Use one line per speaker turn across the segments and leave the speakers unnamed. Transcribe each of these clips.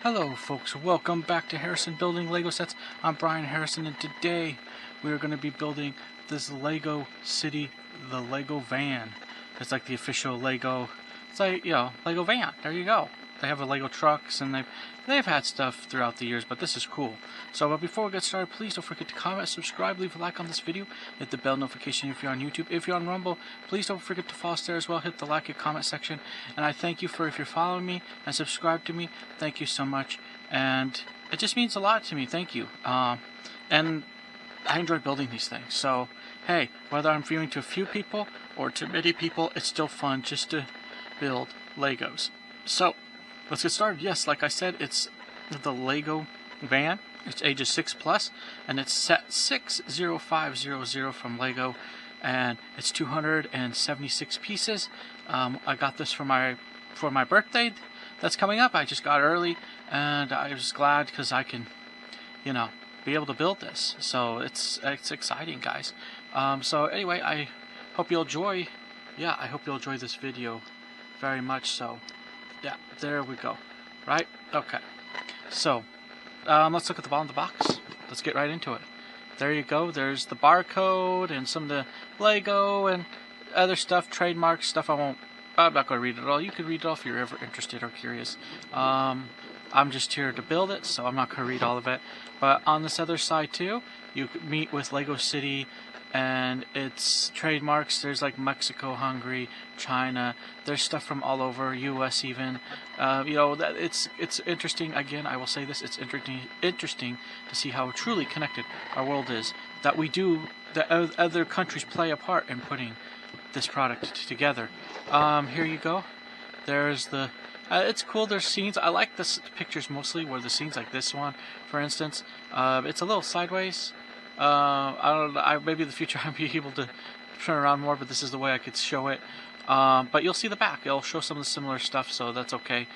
Hello folks, welcome back to Harrison Building Lego Sets. I'm Brian Harrison, and today we are going to be building this Lego City, the Lego van. It's like the official Lego, it's like, Lego van. There you go. They have a Lego trucks, and they've had stuff throughout the years, but this is cool. But before we get started, please don't forget to comment, subscribe, leave a like on this video, hit the bell notification if you're on YouTube. If you're on Rumble, please don't forget to follow us there as well. Hit the like and comment section, and I thank you for if you're following me and subscribe to me. Thank you so much, and it just means a lot to me. Thank you. And I enjoy building these things. So hey, whether I'm viewing to a few people or to many people, it's still fun just to build Legos. So let's get started. Yes, like I said, it's the Lego van. It's ages 6+, and it's set 60500 from Lego, and it's 276 pieces. I got this for my birthday that's coming up. I just got early, and I was glad because I can, be able to build this. So it's exciting, guys. So anyway, I hope you'll enjoy. Yeah, I hope you'll enjoy this video very much. So yeah, there we go. Right? Okay. So let's look at the bottom of the box. Let's get right into it. There you go. There's the barcode and some of the Lego and other stuff, trademark stuff. I'm not going to read it all. You can read it all if you're ever interested or curious. I'm just here to build it, so I'm not going to read all of it. But on this other side too, you could meet with Lego City and its trademarks. There's like Mexico, Hungary, China. There's stuff from all over, US even. It's interesting. Again, I will say this: it's interesting to see how truly connected our world is. That other countries play a part in putting this product together. Here you go. There's the. It's cool. There's scenes. I like the pictures mostly where the scenes like this one, for instance. It's a little sideways. I don't know. Maybe in the future I'll be able to turn around more, but this is the way I could show it. But you'll see the back. It'll show some of the similar stuff, so that's okay.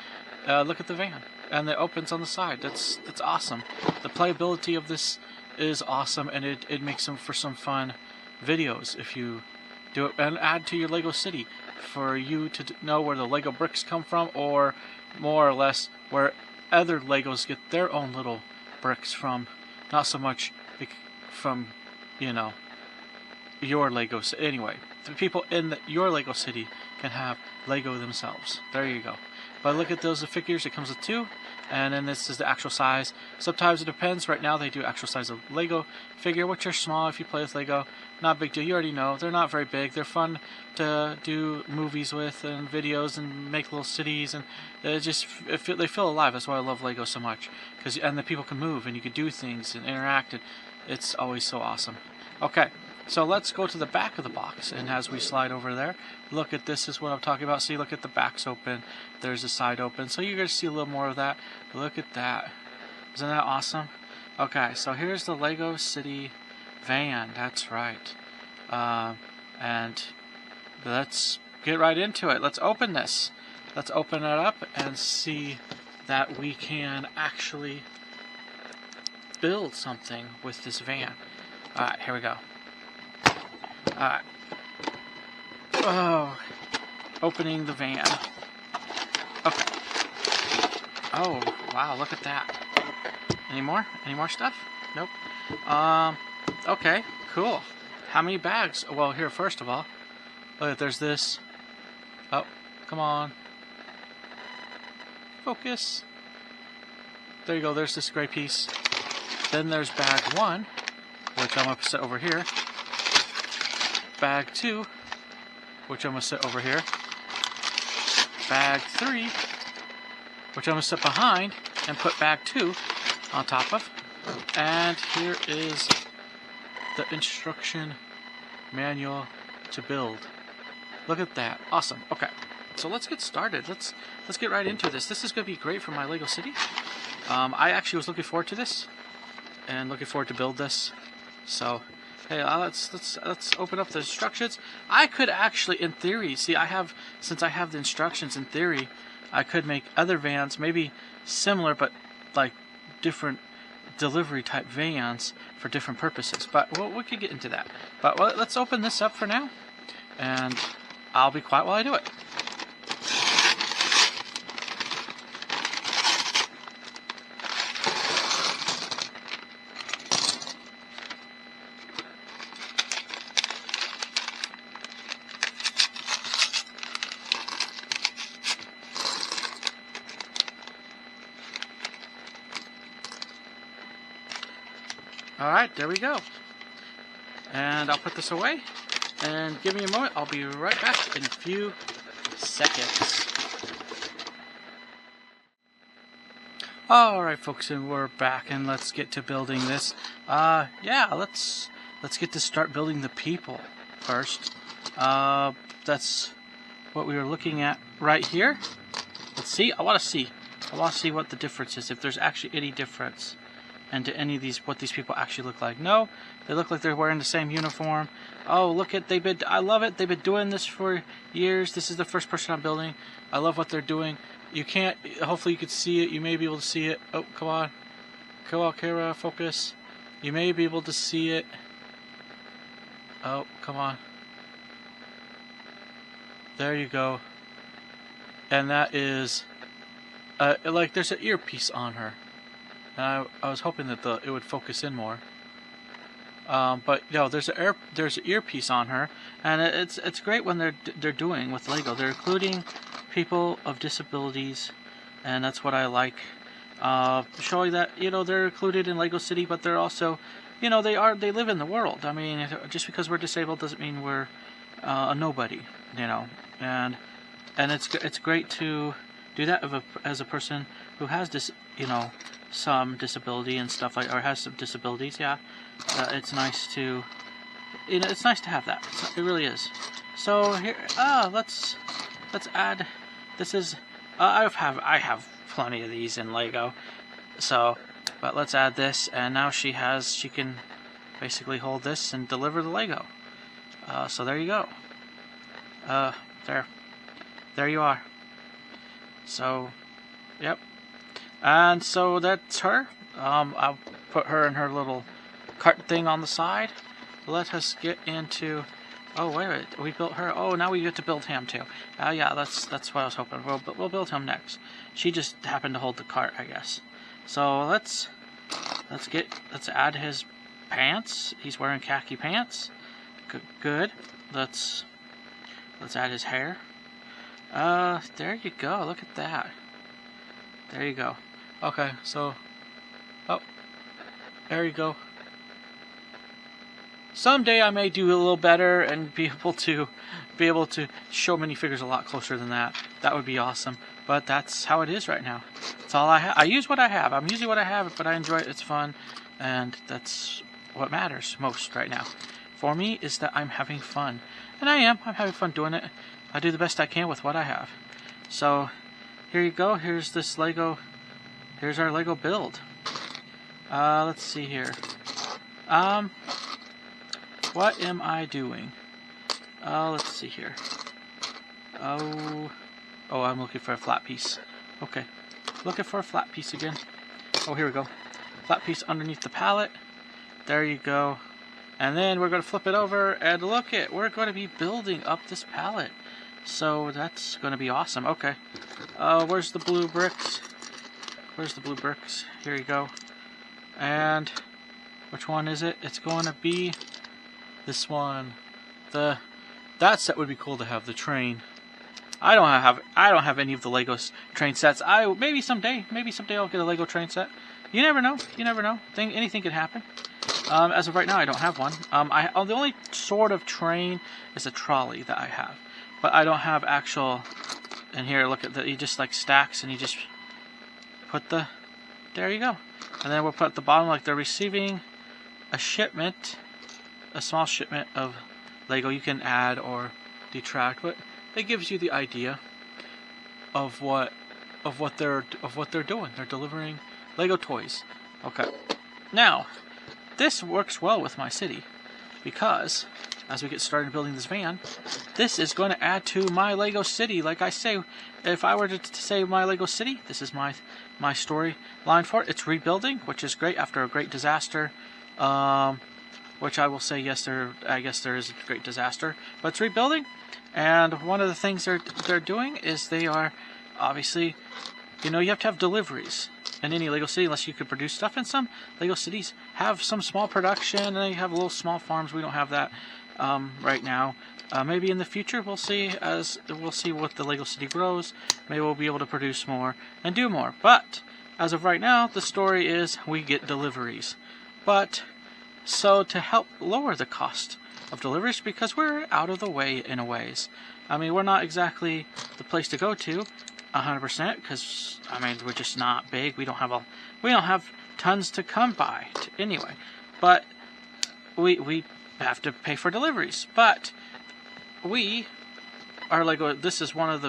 Look at the van, and it opens on the side. That's awesome. The playability of this is awesome, and it makes them for some fun videos if you do it, and add to your Lego City for you to know where the Lego bricks come from, or more or less where other Legos get their own little bricks from. Not so much from, your Lego City. Anyway, the people in your Lego City can have Lego themselves. There you go. But look at those figures. It comes with 2, and then this is the actual size. Sometimes it depends. Right now they do actual size of Lego figure, which are small if you play with Lego. Not a big deal. You already know. They're not very big. They're fun to do movies with and videos and make little cities, and they feel alive. That's why I love Lego so much. And the people can move, and you can do things and interact, and it's always so awesome. Okay. So let's go to the back of the box, and as we slide over there, look at this is what I'm talking about. See, look at the back's open. There's the side open. So you're going to see a little more of that. Look at that. Isn't that awesome? Okay, so here's the Lego City van. That's right. And let's get right into it. Let's open this. Let's open it up and see that we can actually build something with this van. Alright, here we go. Alright. Oh, opening the van. Okay. Oh, wow, look at that. Any more? Any more stuff? Nope. Okay, cool. How many bags? Well, here, first of all, look, there's this. Oh, come on. Focus. There you go, there's this gray piece. Then there's bag 1, which I'm going to set over here. Bag 2, which I'm going to set over here. Bag 3, which I'm going to set behind and put bag 2 on top of. And here is the instruction manual to build. Look at that. Awesome. Okay. So let's get started. Let's get right into this. This is going to be great for my Lego City. I actually was looking forward to this and looking forward to build this. So hey, let's open up the instructions. I could actually, in theory, see, since I have the instructions, in theory, I could make other vans, maybe similar, but like different delivery type vans for different purposes. But we could get into that. But let's open this up for now, and I'll be quiet while I do it. Alright, there we go. And I'll put this away. And give me a moment, I'll be right back in a few seconds. Alright folks, and we're back, and let's get to building this. Yeah, let's get to start building the people first. That's what we were looking at right here. Let's see, I want to see what the difference is, if there's actually any difference into any of these, what these people actually look like. No, they look like they're wearing the same uniform. Oh, look at, I love it, they've been doing this for years. This is the first person I'm building. I love what they're doing. You can't, hopefully you could see it, you may be able to see it. Oh, come on, camera, focus. You may be able to see it. Oh, come on. There you go. And that is, like there's an earpiece on her. And I was hoping that it would focus in more. But no, there's an earpiece on her, and it's great when they're doing with Lego. They're including people of disabilities, and that's what I like. Showing that they're included in Lego City, but they're also, they live in the world. I mean, just because we're disabled doesn't mean we're a nobody, And it's great to do that as a person who has this, some disability and stuff like, or has some disabilities. Yeah, it's nice to, it's nice to have that. It really is. So here, let's add. This is, I have plenty of these in Lego. So, but let's add this, and now she can basically hold this and deliver the Lego. So there you go. There you are. So, yep. And so that's her. I'll put her in her little cart thing on the side. Let us get into. Oh wait, we built her. Oh, now we get to build him too. Yeah, that's what I was hoping. We'll build him next. She just happened to hold the cart, I guess. So let's add his pants. He's wearing khaki pants. Good. Let's add his hair. There you go. Look at that. There you go. Okay, so, oh, there you go. Someday I may do a little better and be able to show minifigures a lot closer than that. That would be awesome. But that's how it is right now. That's all I have. I use what I have. I'm using what I have, but I enjoy it. It's fun, and that's what matters most right now. For me, is that I'm having fun, and I'm having fun doing it. I do the best I can with what I have. So, here you go. Here's this Lego. Here's our Lego build. Let's see here. What am I doing? Let's see here. Oh, I'm looking for a flat piece. Okay, looking for a flat piece again. Oh, here we go. Flat piece underneath the pallet. There you go. And then we're going to flip it over, and look it, we're going to be building up this pallet. So that's going to be awesome. Okay. Where's the blue bricks? Where's the blue bricks? Here you go. And which one is it? It's going to be this one. That set would be cool to have, the train. I don't have any of the Lego train sets. Maybe someday I'll get a Lego train set. You never know. You never know. Anything could happen. As of right now, I don't have one. The only sort of train is a trolley that I have, but I don't have actual. And here, look at that. You just like stacks, and you just put the. There you go. And then we'll put at the bottom like they're receiving a shipment, a small shipment of Lego. You can add or detract, but it gives you the idea of what they're doing. They're delivering Lego toys. Okay. Now, this works well with my city, because as we get started building this van, this is going to add to my Lego city. Like I say, if I were to say my Lego city, this is my story line for it. It's rebuilding, which is great after a great disaster. Which I will say, yes, I guess there is a great disaster, but it's rebuilding. And one of the things they're doing is they are obviously, you have to have deliveries in any Lego city unless you could produce stuff. And some Lego cities have some small production, and they have little small farms. We don't have that right now. Maybe in the future we'll see what the Lego city grows. Maybe we'll be able to produce more and do more. But as of right now, the story is we get deliveries. But So to help lower the cost of deliveries, because we're out of the way in a ways. I mean, we're not exactly the place to go to 100%, because I mean, we're just not big. We don't have tons to come by anyway. But we have to pay for deliveries. But we are Lego. This is one of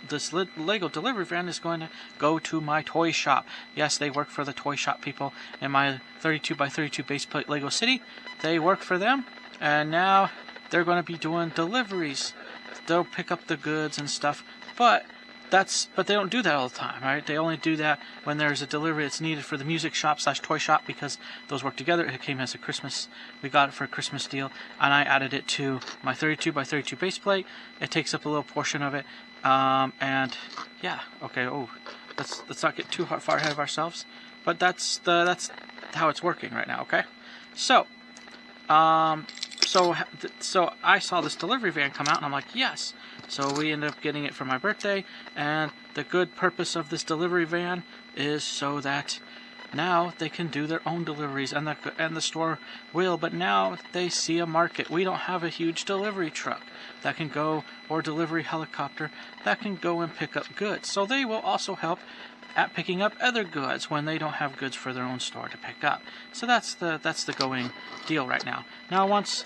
this Lego delivery van is going to go to my toy shop. Yes, they work for the toy shop people in my 32x32 base plate Lego City. They work for them, and now they're going to be doing deliveries. They'll pick up the goods and stuff, but they don't do that all the time, right? They only do that when there's a delivery that's needed for the music shop / toy shop, because those work together. It came as a Christmas. We got it for a Christmas deal, and I added it to my 32x32 base plate. It takes up a little portion of it, and yeah, okay. Oh, let's not get too far ahead of ourselves. But that's how it's working right now. Okay, so so I saw this delivery van come out, and I'm like, yes. So we ended up getting it for my birthday, and the good purpose of this delivery van is so that now they can do their own deliveries, and the store will, but now they see a market. We don't have a huge delivery truck that can go, or delivery helicopter that can go and pick up goods. So they will also help at picking up other goods when they don't have goods for their own store to pick up. So that's the going deal right now. Now once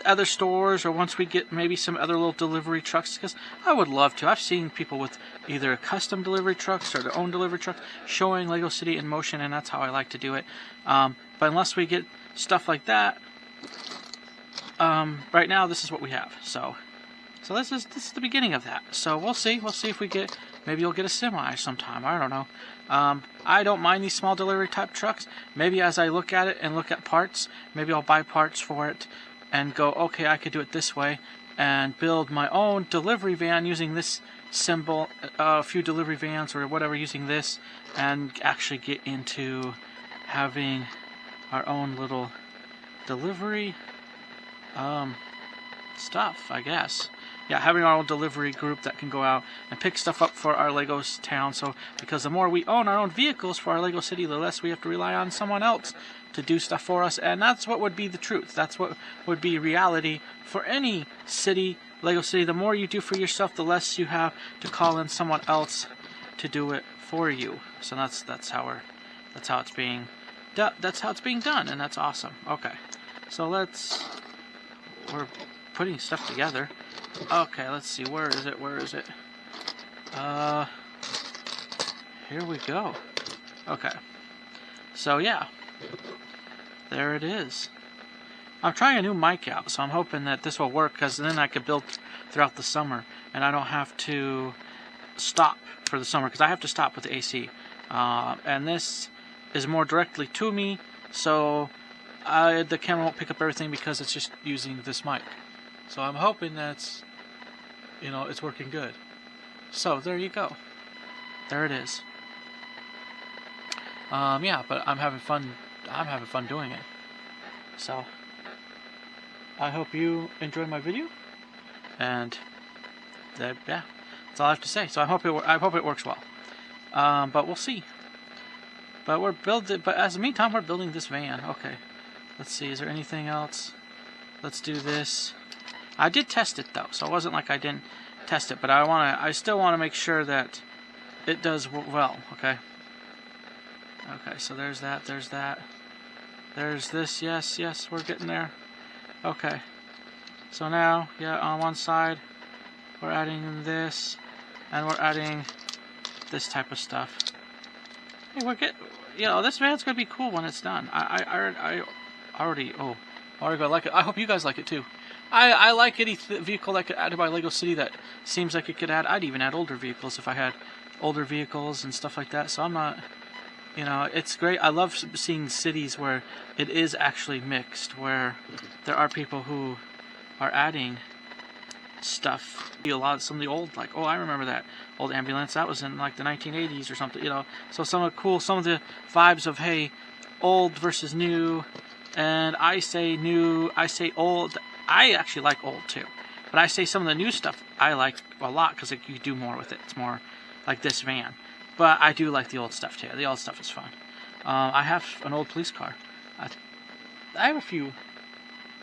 other stores, or once we get maybe some other little delivery trucks, because I would love to. I've seen people with either custom delivery trucks or their own delivery trucks showing Lego City in motion, and that's how I like to do it. But unless we get stuff like that, right now this is what we have. So this is the beginning of that. So we'll see if we get, maybe you'll get a semi sometime. I don't know. I don't mind these small delivery type trucks. Maybe as I look at it and look at parts, maybe I'll buy parts for it and go, okay, I could do it this way, and build my own delivery van using this symbol, a few delivery vans or whatever using this, and actually get into having our own little delivery stuff, I guess. Yeah, having our own delivery group that can go out and pick stuff up for our Lego town. So, because the more we own our own vehicles for our Lego City, the less we have to rely on someone else to do stuff for us. And that's what would be the truth. That's what would be reality for any city, Lego City. The more you do for yourself, the less you have to call in someone else to do it for you. So that's how it's being done, and that's awesome. Okay, so we're putting stuff together. Okay, let's see, where is it? Here we go. Okay, so yeah, there it is. I'm trying a new mic out, so I'm hoping that this will work, because then I could build throughout the summer, and I don't have to stop for the summer, because I have to stop with the AC. And this is more directly to me, so the camera won't pick up everything because it's just using this mic. So I'm hoping that's, it's working good. So there you go. There it is. Yeah, but I'm having fun. I'm having fun doing it. So I hope you enjoyed my video, and yeah, that's all I have to say. So I hope it works well. But we'll see. But But as the meantime, we're building this van. Okay. Let's see. Is there anything else? Let's do this. I did test it though, so it wasn't like I didn't test it. But I still want to make sure that it does well. Okay. Okay. So there's that. There's that. There's this. Yes. Yes. We're getting there. Okay. So now, yeah, on one side, we're adding this, and we're adding this type of stuff. Hey, this van's gonna be cool when it's done. I already gonna like it. I hope you guys like it too. I like any vehicle that could add to my Lego City that seems like it could add. I'd even add older vehicles if I had older vehicles and stuff like that. So I'm not, it's great. I love seeing cities where it is actually mixed, where there are people who are adding stuff. Some of the old, like, I remember that old ambulance. That was in like the 1980s or something, So some of the vibes of, hey, old versus new. And I say new, I say old. I actually like old too. But I say some of the new stuff I like a lot because you do more with it. It's more like this van. But I do like the old stuff too. The old stuff is fun. I have an old police car. have a few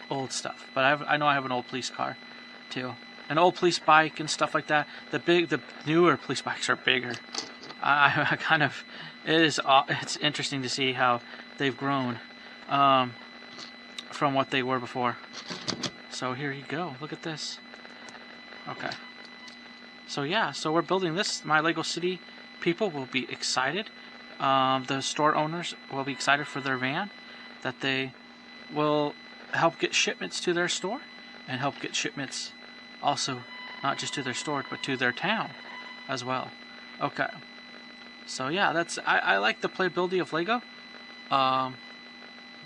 old stuff, but I know I have an old police car too, an old police bike and stuff like that. The newer police bikes are bigger. I kind of, it's interesting to see how they've grown from what they were before. So here you go. Look at this. Okay. So yeah, so we're building this. My Lego City people will be excited. The store owners will be excited for their van, that they will help get shipments to their store and help get shipments also not just to their store but to their town as well. Okay. So yeah, that's I like the playability of Lego.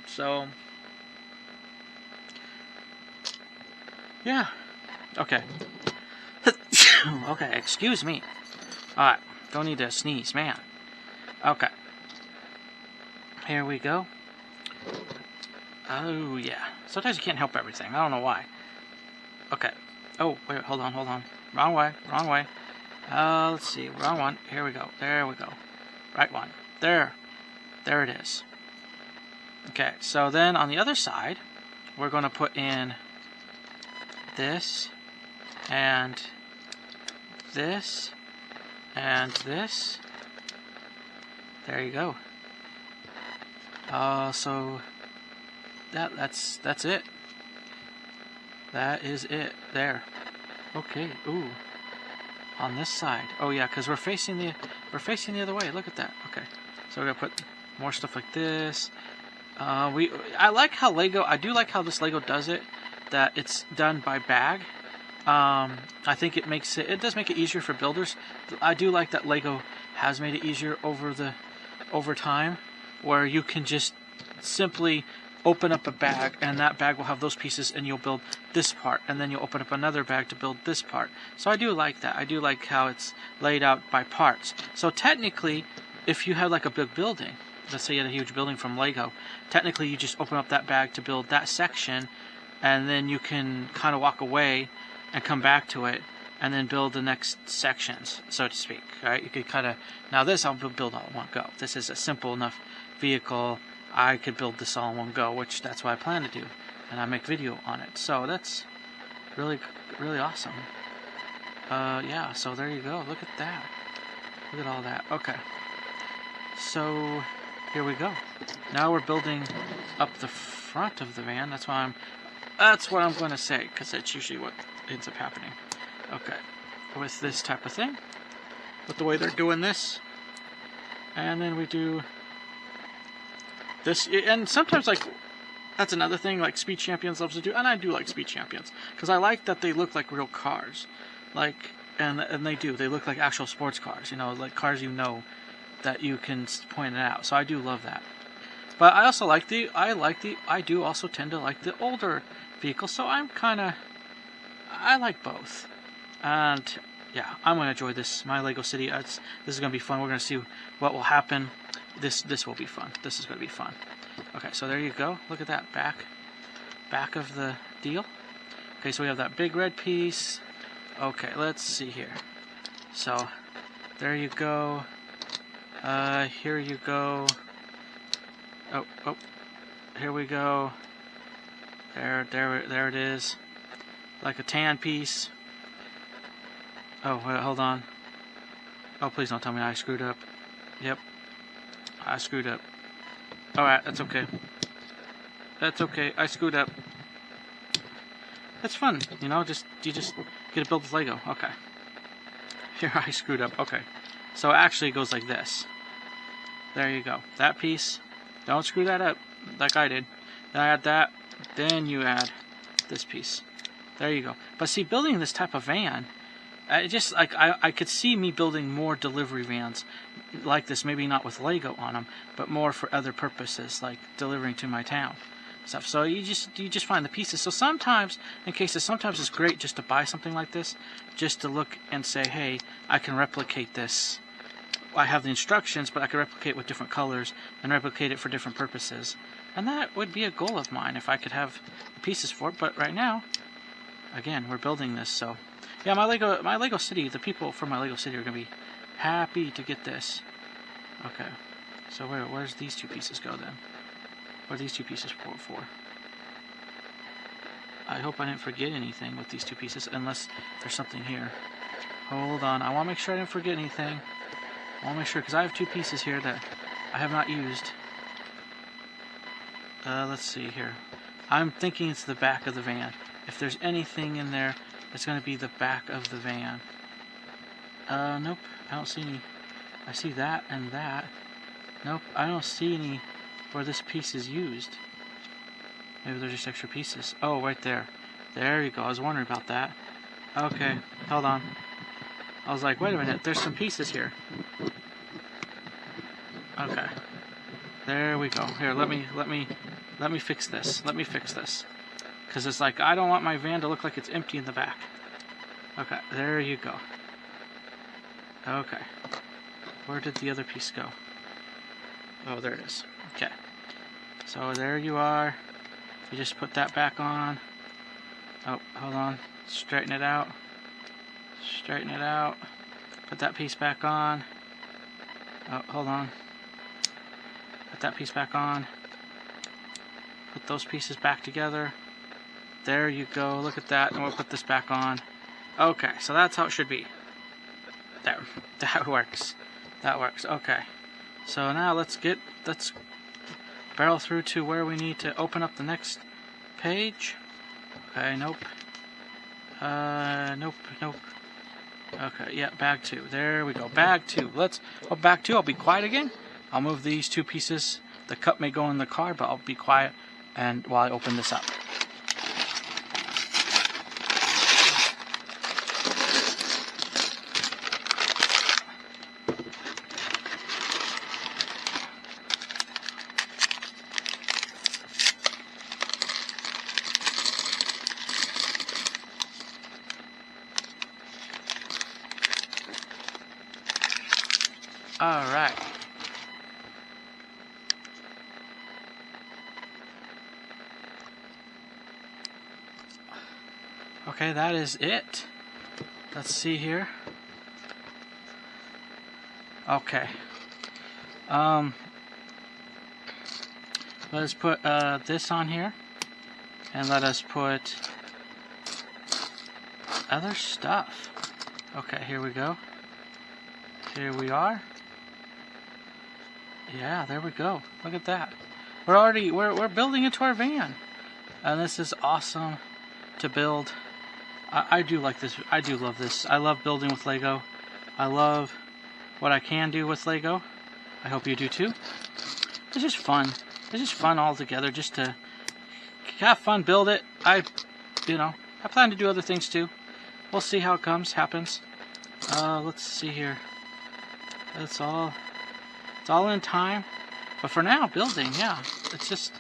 So yeah. Okay. Okay, excuse me. Alright, don't need to sneeze, man. Okay. Here we go. Oh, yeah. Sometimes you can't help everything. I don't know why. Okay. Oh, wait, hold on. Wrong way. Let's see. Wrong one. Here we go. There we go. Right one. There it is. Okay, so then on the other side, we're going to put in this, and this, and this. There you go. So that's it. That is it. There. Okay. Ooh. On this side. Oh yeah, because we're facing the other way. Look at that. Okay. So we're gonna put more stuff like this. I like how I do like how this Lego does it. That it's done by bag. I think it does make it easier for builders. I do like that Lego has made it easier over time, where you can just simply open up a bag, and that bag will have those pieces, and you'll build this part, and then you'll open up another bag to build this part. So I do like that. I do like how it's laid out by parts. So technically, if you had like a big building, let's say you had a huge building from Lego, technically you just open up that bag to build that section, and then you can kind of walk away and come back to it, and then build the next sections, so to speak. Right? You could kind of, now this I'll build all in one go. This is a simple enough vehicle. I could build this all in one go, which that's what I plan to do, and I make video on it. So that's really, really awesome. Yeah, so there you go. Look at that. Look at all that. Okay. So here we go. Now we're building up the front of the van. That's what I'm going to say, because that's usually what ends up happening. Okay. With this type of thing, with the way they're doing this, and then we do this, and sometimes, like, that's another thing, like Speed Champions loves to do, and I do like Speed Champions, because I like that they look like real cars, like, and they look like actual sports cars, you know, like cars that you can point it out, so I do love that. But I also I do also tend to like the older vehicles, so I like both. And yeah, I'm going to enjoy this, my Lego City. This is going to be fun. We're going to see what will happen. This will be fun. This is going to be fun. Okay, so there you go. Look at that back of the deal. Okay, so we have that big red piece. Okay, let's see here. So there you go. Here you go. Oh, here we go. There it is. Like a tan piece. Oh, wait, hold on. Oh, please don't tell me I screwed up. Yep. I screwed up. Alright, that's okay. That's okay. I screwed up. That's fun, you know, you just get to build with Lego. Okay. Here, I screwed up. Okay. So it actually goes like this. There you go. That piece. Don't screw that up like I did. Then I add that. Then you add this piece. There you go. But see, building this type of van, I could see me building more delivery vans like this, maybe not with Lego on them, but more for other purposes, like delivering to my town stuff. So you just find the pieces. So sometimes it's great just to buy something like this, just to look and say, hey, I can replicate this. I have the instructions, but I can replicate with different colors and replicate it for different purposes. And that would be a goal of mine if I could have the pieces for it. But right now, again, we're building this, so yeah, my Lego City, the people from my Lego City are gonna be happy to get this. Okay, so where's these two pieces go then? What are these 2 pieces for? I hope I didn't forget anything with these 2 pieces, unless there's something here. Hold on, I want to make sure I didn't forget anything. I want to make sure, because I have 2 pieces here that I have not used. Let's see here. I'm thinking it's the back of the van. If there's anything in there, it's going to be the back of the van. Nope, I don't see any. I see that and that. Nope, I don't see any where this piece is used. Maybe they're just extra pieces. Oh, right there. There you go. I was wondering about that. Okay, hold on. I was like, wait a minute, there's some pieces here. Okay. There we go. Here, let me fix this. Let me fix this. Because it's like, I don't want my van to look like it's empty in the back. Okay, there you go. Okay. Where did the other piece go? Oh, there it is. Okay. So there you are. You just put that back on. Oh, hold on. Straighten it out. Straighten it out. Put that piece back on. Oh, hold on. Put that piece back on. Put those pieces back together. There you go. Look at that. And we'll put this back on. Okay, so that's how it should be. There. That works. That works. Okay. So now let's barrel through to where we need to open up the next page. Okay, nope. Nope. Okay, yeah, bag 2. There we go. Bag 2. Bag 2. I'll be quiet again. I'll move these 2 pieces. The cup may go in the car, but I'll be quiet and while I open this up. All right. Okay, that is it. Let's see here. Okay. Let us put this on here, and let us put other stuff. Okay, here we go. Here we are. Yeah, there we go. Look at that. We're building into our van, and this is awesome to build. I do like this. I do love this. I love building with Lego. I love what I can do with Lego. I hope you do too. It's just fun. It's just fun all together, just to have fun, build it. I plan to do other things too. We'll see how it happens. Let's see here. It's all in time. But for now, building, yeah, it's just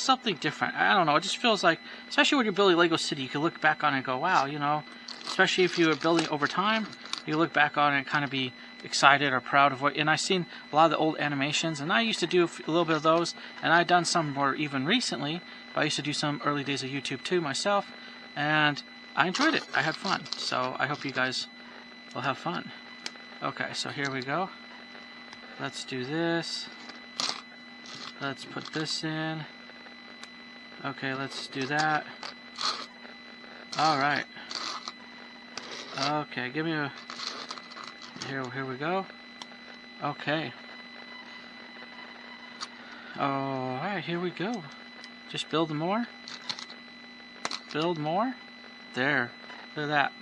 something different. I don't know. It just feels like, especially when you're building Lego City, you can look back on it and go, wow, especially if you are building over time, you look back on it and kind of be excited or proud of what. And I've seen a lot of the old animations, and I used to do a little bit of those, and I've done some more even recently. But I used to do some early days of YouTube too myself, and I enjoyed it. I had fun. So I hope you guys will have fun. Okay, so here we go. Let's do this. Let's put this in. Okay, let's do that. Alright. Okay, give me a... Here we go. Okay. Alright, here we go. Just build more. Build more. There. Look at that.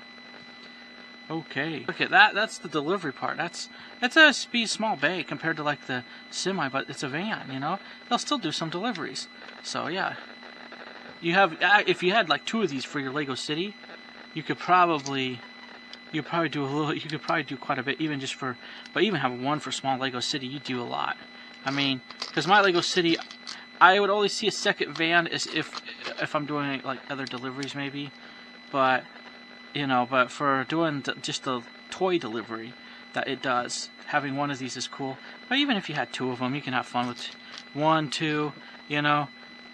Okay. Look at that. That's the delivery part. It's a small bay compared to like the semi, but it's a van, They'll still do some deliveries. So yeah. If you had like 2 of these for your Lego City, you could probably do quite a bit, even have one for small Lego City, you do a lot. I mean, because my Lego City, I would only see a second van as if I'm doing like other deliveries maybe, but but for doing just the toy delivery that it does, having one of these is cool. But even if you had 2 of them, you can have fun with 1, 2,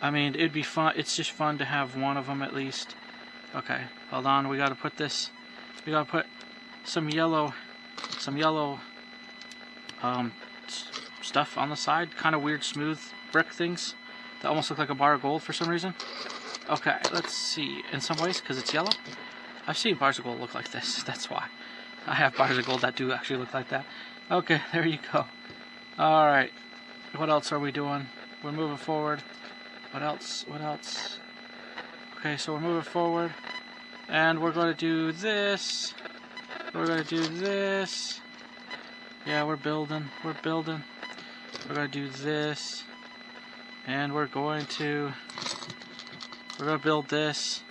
I mean, it'd be fun. It's just fun to have one of them at least. Okay, hold on. We gotta put this. We gotta put some yellow stuff on the side. Kind of weird, smooth brick things that almost look like a bar of gold for some reason. Okay, let's see. In some ways, because it's yellow. I've seen bars of gold look like this. That's why. I have bars of gold that do actually look like that. Okay, there you go. Alright. What else are we doing? We're moving forward. What else? What else? Okay, so we're moving forward. And we're going to do this. We're going to do this. Yeah, we're building. We're building. We're going to do this. And we're going to build this.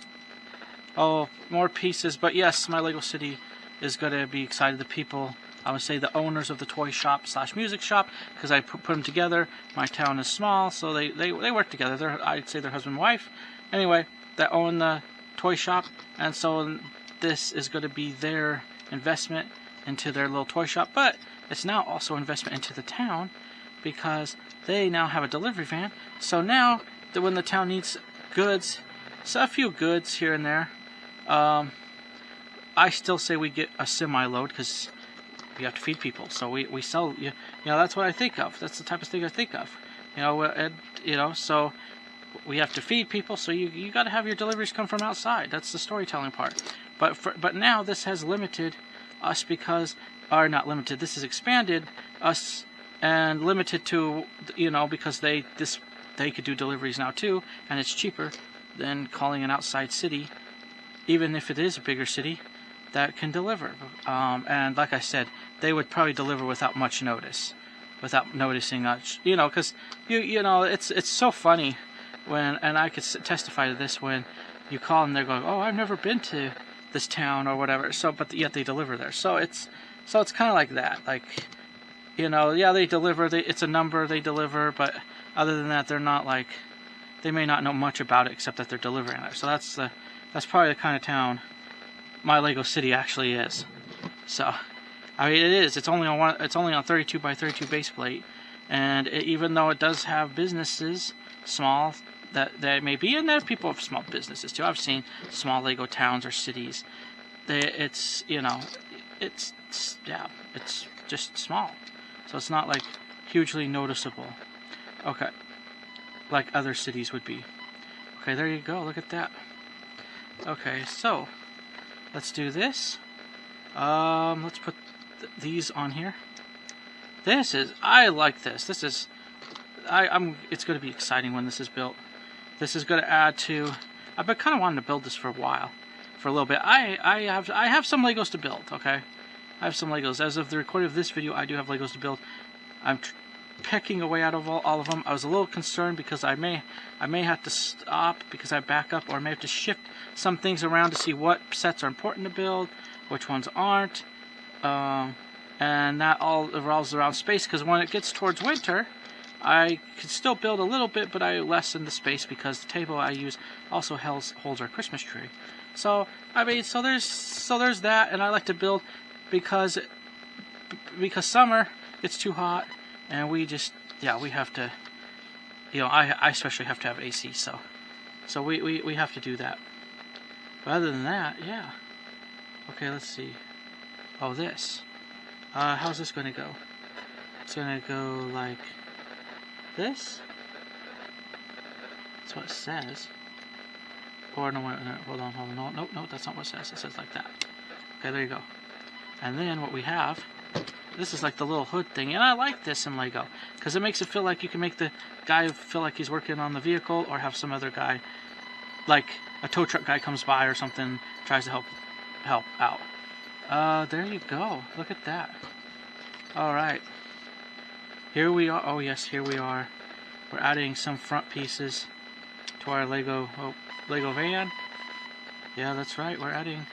Oh, more pieces. But yes, my Lego City is going to be excited. The people, I would say the owners of the toy shop / music shop, because I put them together. My town is small, so they work together. I'd say they're husband and wife. Anyway, that own the toy shop, and so this is going to be their investment into their little toy shop. But it's now also investment into the town, because they now have a delivery van. So now, when the town needs goods, so a few goods here and there, I still say we get a semi-load, because we have to feed people. So we sell, you know, that's what I think of. That's the type of thing I think of. So we have to feed people, so you got to have your deliveries come from outside. That's the storytelling part. But now this has limited us because, or not limited, this has expanded us and limited to, because they could do deliveries now too, and it's cheaper than calling an outside city, even if it is a bigger city, that can deliver. And like I said, they would probably deliver without much notice, without noticing much, because it's so funny when, and I could testify to this, when you call and they're going, oh, I've never been to this town or whatever. So, but yet they deliver there. So it's kind of like that. Like, yeah, they deliver. It's a number they deliver, but other than that, they're not like, they may not know much about it except that they're delivering it. So that's probably the kind of town my Lego City actually is. So, I mean, it is. It's only on 32 by 32 base plate, and even though it does have businesses, small, that may be, and there are people with small businesses too. I've seen small Lego towns or cities. It's just small, so it's not like hugely noticeable. Okay, like other cities would be. Okay, there you go. Look at that. Okay, so let's do this. Let's put these on here. I like this. It's going to be exciting when this is built. This is going to add to. I've been kind of wanting to build this for a while, for a little bit. I have some Legos to build. Okay, I have some Legos. As of the recording of this video, I do have Legos to build. I'm pecking away out of all of them. I was a little concerned because I may have to stop because I back up, or I may have to shift some things around to see what sets are important to build, which ones aren't, and that all revolves around space. Because when it gets towards winter, I can still build a little bit, but I lessen the space because the table I use also holds our Christmas tree. So I mean, so there's that, and I like to build because summer it's too hot, and we have to, I especially have to have AC, so we have to do that. But other than that, yeah. Okay, let's see. Oh, this. How's this going to go? It's going to go like this. That's what it says. Or no, hold on. No, that's not what it says. It says like that. Okay, there you go. And then what we have, this is like the little hood thing, and I like this in Lego because it makes it feel like you can make the guy feel like he's working on the vehicle, or have some other guy, like a tow truck guy comes by or something, tries to help out. There you go. Look at that. All right. Here we are. Oh yes, here we are. We're adding some front pieces to our Lego van. Yeah, that's right. We're adding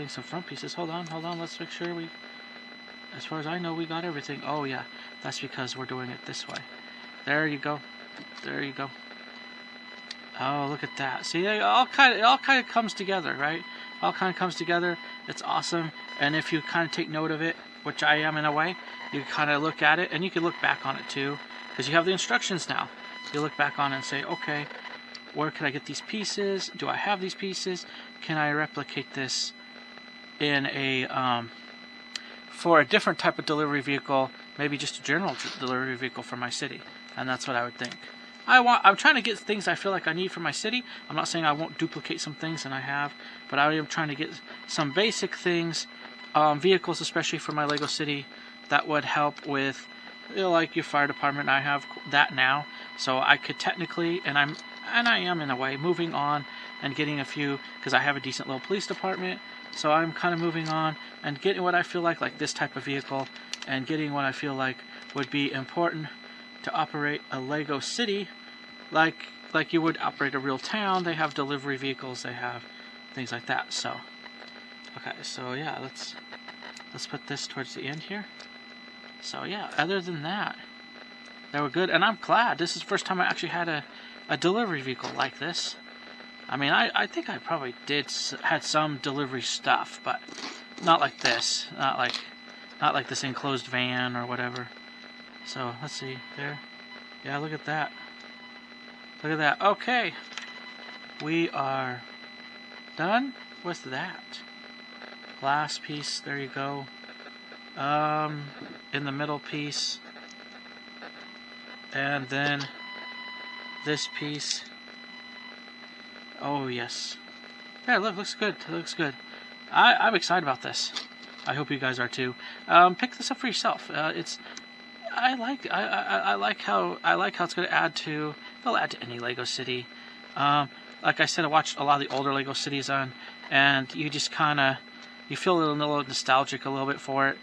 some front pieces. Hold on. Let's make sure we. As far as I know, we got everything. Oh yeah, that's because we're doing it this way. There you go. Oh, look at that. See, it all kind of comes together, right? All kind of comes together. It's awesome. And if you kind of take note of it, which I am in a way, you kind of look at it, and you can look back on it too, because you have the instructions now. You look back on it and say, okay, where can I get these pieces? Do I have these pieces? Can I replicate this in a for a different type of delivery vehicle, maybe just a general delivery vehicle for my city? and that's what I would think. I'm trying to get things I feel like I need for my city. I'm not saying I won't duplicate some things, and I have, but I am trying to get some basic things, vehicles especially for my Lego city that would help with, like your fire department. I have that now, so I could technically, and I am in a way moving on and getting a few, because I have a decent little police department. So I'm kind of moving on and getting what I feel like this type of vehicle, and getting what I feel like would be important to operate a Lego city, like you would operate a real town. They have delivery vehicles, they have things like that. So, okay, so yeah, let's put this towards the end here. So yeah, other than that, they were good, and I'm glad. This is the first time I actually had a delivery vehicle like this. I mean, I think I probably had some delivery stuff, but not like this. Not like this enclosed van or whatever. So let's see there. Yeah, look at that. Look at that. Okay, we are done with that. Last piece. There you go. In the middle piece, and then this piece. Oh yes. Yeah, look, looks good. It looks good. I'm excited about this. I hope you guys are too. Pick this up for yourself. I like how it's going to add to. It'll add to any Lego city. Like I said, I watched a lot of the older Lego cities and you just you feel a little nostalgic a little bit for it.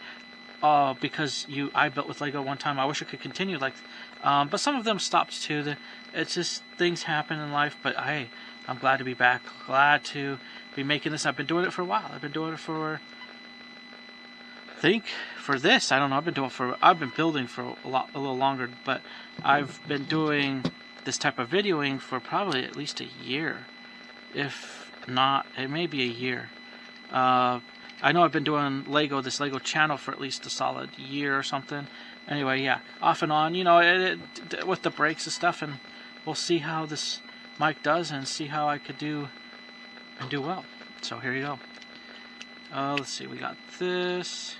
Because I built with Lego one time. I wish I could continue but some of them stopped too. It's just things happen in life. But hey, I'm glad to be back. Glad to be making this. I've been doing it for a while. I've been doing it for, I think, for this. I don't know. I've been building for a little longer. But I've been doing this type of videoing for probably at least a year, if not, it may be a year. I know I've been doing this Lego channel for at least a solid year or something. Anyway, yeah, off and on, with the breaks and stuff, and we'll see how this mic does and see how I could do well. So here you go. Let's see, we got this,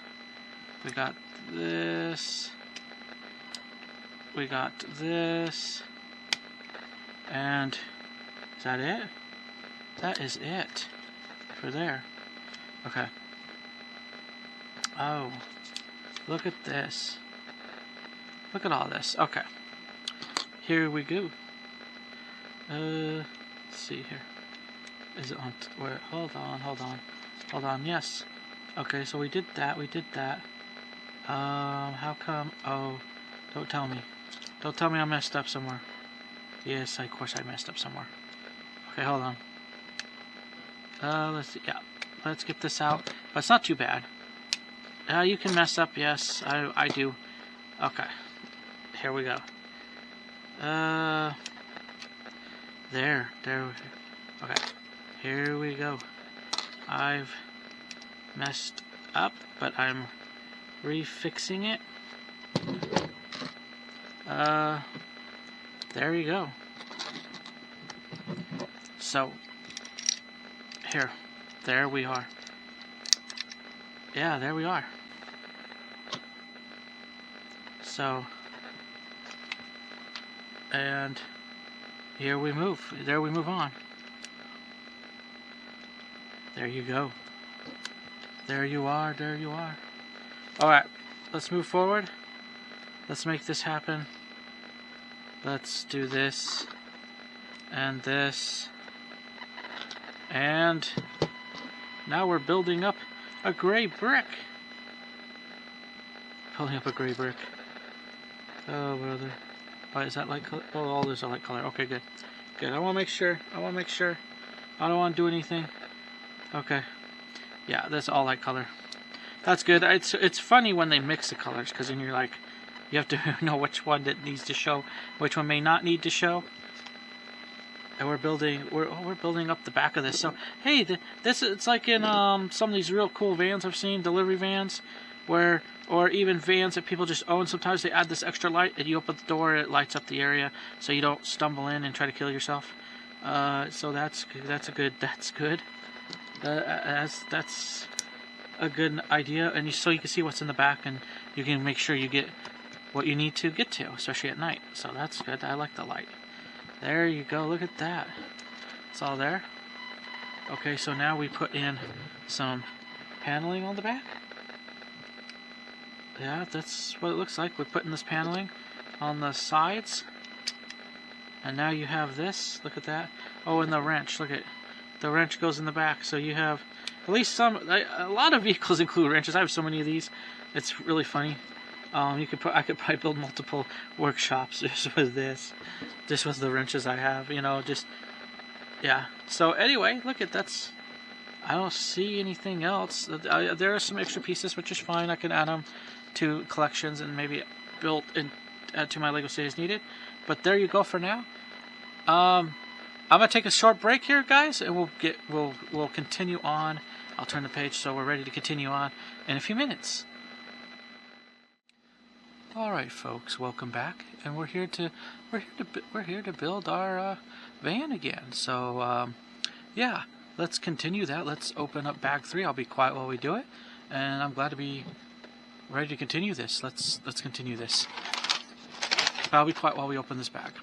we got this, we got this, and is that it? That is it for there. Okay. Oh, look at this. Look at all this. Okay. Here we go. Let's see here. Is it on? Where? Hold on. Yes. Okay, so we did that. How come? Oh, don't tell me. Don't tell me I messed up somewhere. Yes, of course I messed up somewhere. Okay, hold on. Let's see. Yeah. Let's get this out. But it's not too bad. You can mess up. Yes, I do. Okay. Here we go. There. Okay. Here we go. I've messed up, but I'm refixing it. There you go. So, here. There we are. Yeah, there we are. So, and here we move. There we move on. There you go. There you are. Alright, let's move forward. Let's make this happen. Let's do this. And this. And now we're building up a gray brick. Building up a gray brick. Oh, brother. Oh, is that light color? Oh, all those are light color. Okay, good. Good. I want to make sure. I don't want to do anything. Okay. Yeah, that's all light color. That's good. It's funny when they mix the colors, because then you're like, you have to know which one that needs to show, which one may not need to show. And we're building up the back of this. So hey, it's like in some of these real cool vans I've seen, delivery vans, or even vans that people just own. Sometimes they add this extra light, and you open the door, it lights up the area, so you don't stumble in and try to kill yourself. So that's good. That's good. That's a good idea, and so you can see what's in the back, and you can make sure you get what you need to get to, especially at night. So that's good. I like the light. There you go. Look at that. It's all there. Okay, so now we put in some paneling on the back. Yeah, that's what it looks like. We're putting this paneling on the sides. And now you have this. Look at that. Oh, and the wrench. Look at the wrench goes in the back. So you have at least some. A lot of vehicles include wrenches. I have so many of these. It's really funny. I could probably build multiple workshops just with this. Just with the wrenches I have. You know, just yeah. So anyway, look at that's. I don't see anything else. There are some extra pieces, which is fine. I can add them to collections and maybe add to my Lego City as needed. But there you go for now. I'm gonna take a short break here, guys, and we'll continue on. I'll turn the page so we're ready to continue on in a few minutes. All right, folks, welcome back, and we're here to build our van again. So yeah, let's continue that. Let's open up bag 3. I'll be quiet while we do it, and I'm glad to be ready to continue this. Let's continue this. I'll be quiet while we open this bag.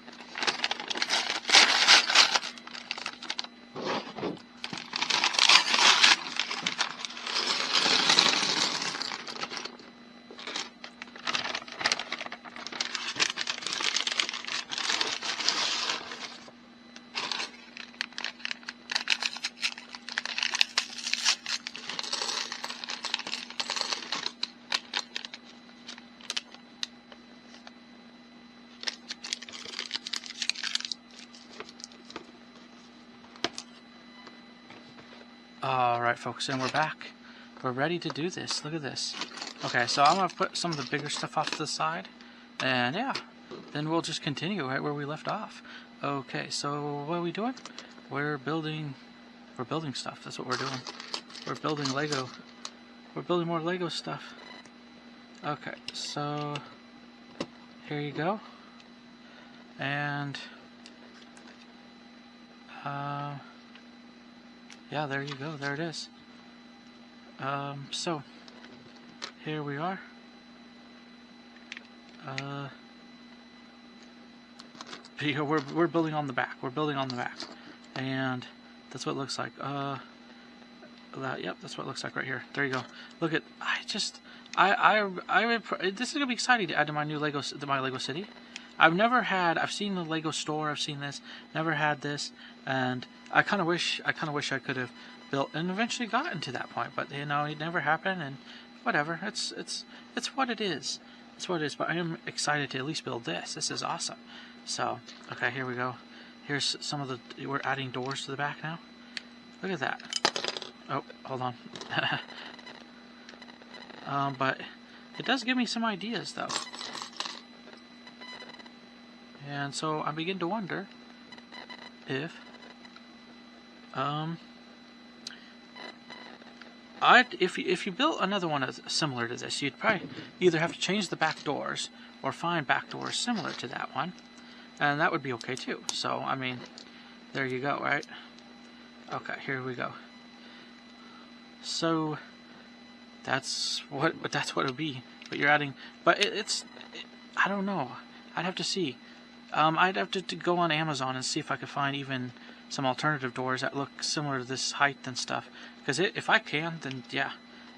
Alright folks, and we're back. We're ready to do this. Look at this. Okay, so I'm going to put some of the bigger stuff off to the side. And yeah, then we'll just continue right where we left off. Okay, so what are we doing? We're building stuff. That's what we're doing. We're building Lego. We're building more Lego stuff. Okay, so here you go. And yeah, there you go. There it is. So here we are. We're building on the back. We're building on the back, and that's what it looks like. Yep, that's what it looks like right here. There you go. Look at. This is gonna be exciting to add to my new Lego City. I've seen the Lego store. I've seen this. Never had this, and I kind of wish I could have built and eventually gotten to that point. But you know, it never happened, and whatever. It's what it is. It's what it is. But I am excited to at least build this. This is awesome. So okay, here we go. Here's some of the. We're adding doors to the back now. Look at that. Oh, hold on. But it does give me some ideas though. And so I begin to wonder if if you built another one similar to this, you'd probably either have to change the back doors or find back doors similar to that one, and that would be okay too. So I mean, there you go, right? Okay, here we go. So that's what it would be. But you're adding, but I don't know. I'd have to see. I'd have to go on Amazon and see if I could find even some alternative doors that look similar to this height and stuff. Because if I can, then yeah,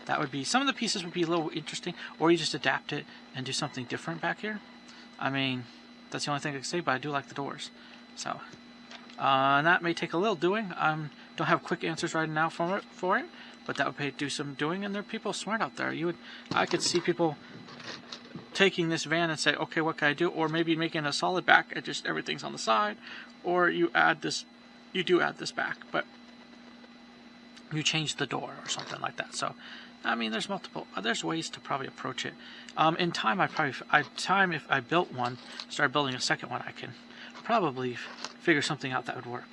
that would be, some of the pieces would be a little interesting. Or you just adapt it and do something different back here. I mean, that's the only thing I can say, but I do like the doors. So, and that may take a little doing. Don't have quick answers right now for it, but that would do some doing. And there are people smart out there. I could see people taking this van and say, okay, what can I do? Or maybe making a solid back and just everything's on the side. Or you do add this back, but you change the door or something like that. So, I mean, there's ways to probably approach it. In time, if I built one, start building a second one, I can probably figure something out that would work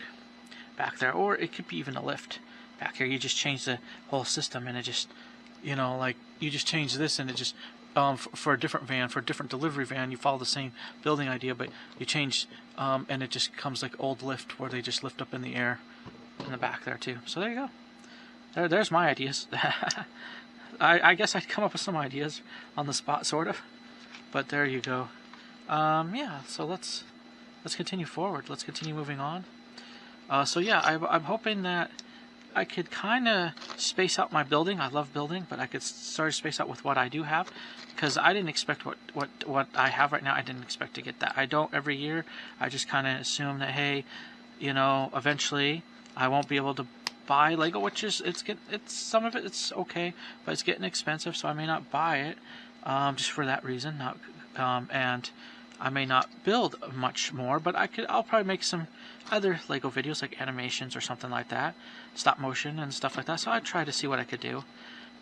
back there. Or it could be even a lift back here. You just change the whole system and it just, you know, like you just change this and it just, for a different van, for a different delivery van, you follow the same building idea, but you change, and it just comes like old lift where they just lift up in the air in the back there too. So there you go. There's my ideas. I guess I'd come up with some ideas on the spot, sort of. But there you go. Yeah, so let's continue forward. Let's continue moving on. So yeah, I'm hoping that I could kind of space out my building. I love building, but I could start to space out with what I do have, because I didn't expect what I have right now. I didn't expect to get that. I don't every year. I just kind of assume that, hey, you know, eventually I won't be able to buy Lego, which is it's some of it's okay, but it's getting expensive, so I may not buy it just for that reason. Not and I may not build much more, but I'll probably make some other Lego videos, like animations or something like that, stop motion and stuff like that. So I'd try to see what I could do.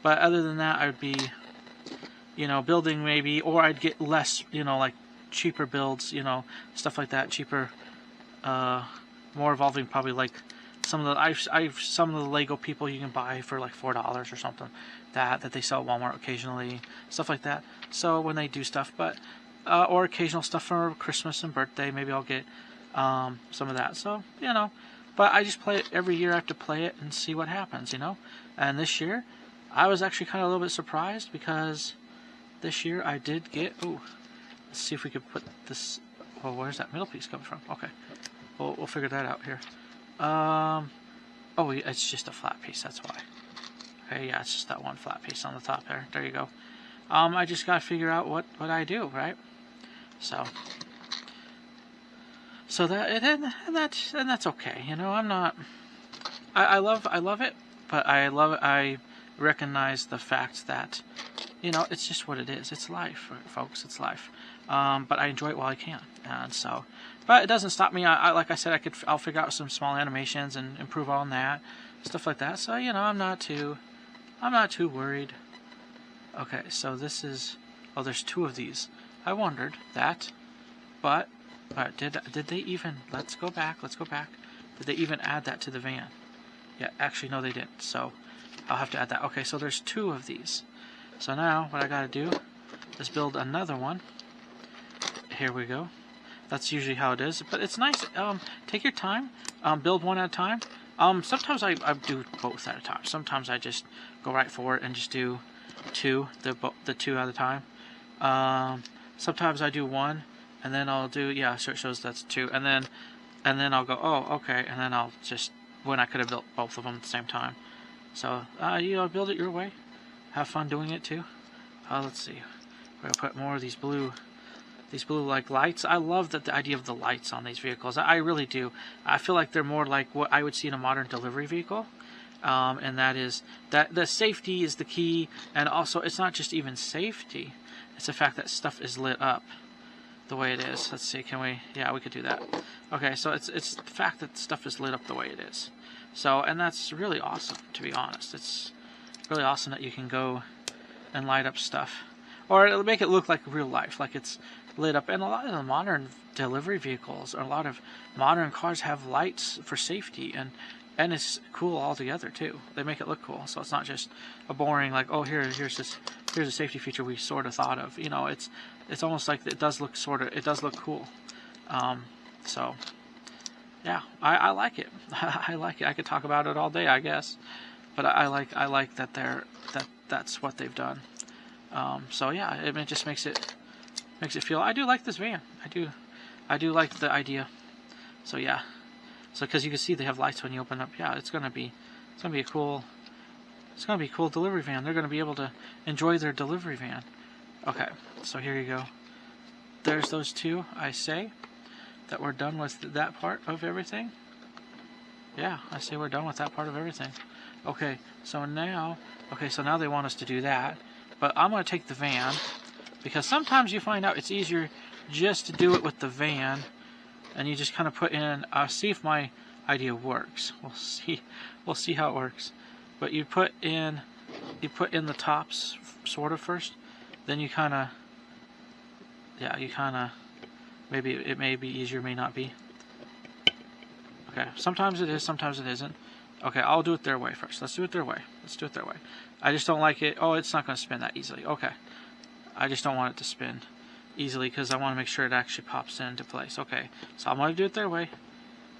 But other than that, I would be, you know, building maybe, or I'd get less, you know, like cheaper builds, you know, stuff like that, cheaper, more evolving, probably like some of the Lego people you can buy for like $4 or something, that they sell at Walmart occasionally, stuff like that. So when they do stuff, but or occasional stuff for Christmas and birthday, maybe I'll get some of that. So, you know, but I just play it every year. I have to play it and see what happens, you know. And this year, I was actually kind of a little bit surprised, because this year I did get, let's see if we could put this, well, where's that middle piece coming from? Okay, we'll figure that out here. It's just a flat piece, that's why. Okay, yeah, it's just that one flat piece on the top there. There you go. I just gotta figure out what I do, right? So that's okay. You know, I'm not. I love it, but I recognize the fact that, you know, it's just what it is. It's life, folks. It's life. But I enjoy it while I can, and so. But it doesn't stop me. Like I said, I'll figure out some small animations and improve on that, stuff like that. So, you know, I'm not too worried. Okay, so this is, there's two of these. I wondered that, but did they even, let's go back. Did they even add that to the van? Yeah, actually no, they didn't. So I'll have to add that. Okay, so there's two of these. So now what I gotta do is build another one. Here we go. That's usually how it is, but it's nice. Take your time. Build one at a time. Sometimes I do both at a time. Sometimes I just go right for it and just do the two at a time. Sometimes I do one, and then I'll do, yeah, so it shows that's two, and then I'll go, oh, okay, and then I'll just, when I could have built both of them at the same time. So you know, build it your way. Have fun doing it too. Let's see. We're gonna put more of these blue like lights. I love the idea of the lights on these vehicles. I really do. I feel like they're more like what I would see in a modern delivery vehicle. And that is that the safety is the key, and also it's not just even safety, it's the fact that stuff is lit up the way it is. Let's see, can we, yeah, we could do that. Okay, so it's the fact that stuff is lit up the way it is. So, and that's really awesome, to be honest. It's really awesome that you can go and light up stuff, or it'll make it look like real life, like it's lit up. And a lot of the modern delivery vehicles, or a lot of modern cars, have lights for safety, and it's cool altogether too. They make it look cool, so it's not just a boring, like, oh, here's a safety feature we sort of thought of. You know, it's almost like it does look cool. So yeah, I like it. I like it. I could talk about it all day, I guess, but I like that that's what they've done. So yeah, it just makes it feel. I do like this van. I do like the idea. So yeah. So, because you can see they have lights when you open up, yeah, it's gonna be a cool delivery van. They're gonna be able to enjoy their delivery van. Okay, so here you go. There's those two. I say that we're done with that part of everything. Yeah, I say we're done with that part of everything. Okay, so now they want us to do that, but I'm gonna take the van, because sometimes you find out it's easier just to do it with the van. And you just kind of put in, see if my idea works. We'll see how it works. But you put in the tops sort of first, then you kind of, maybe it may be easier, may not be. Okay, sometimes it is, sometimes it isn't. Okay, I'll do it their way first. Let's do it their way. I just don't like it. Oh, it's not going to spin that easily. Okay, I just don't want it to spin easily, because I want to make sure it actually pops into place. Okay, so I'm going to do it their way.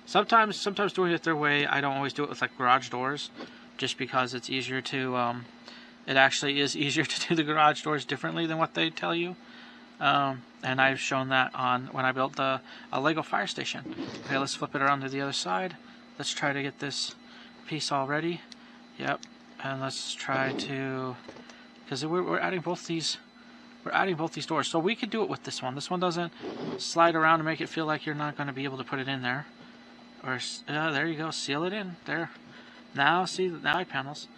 Sometimes doing it their way, I don't always do it with like garage doors, just because it's easier to, it actually is easier to do the garage doors differently than what they tell you. And I've shown that on when I built a Lego fire station. Okay, let's flip it around to the other side. Let's try to get this piece all ready. Yep, and let's try to, because we're adding both these. We're adding both these doors, so we could do it with this one. This one doesn't slide around and make it feel like you're not going to be able to put it in there. Or there you go, seal it in there. Now see the side panels.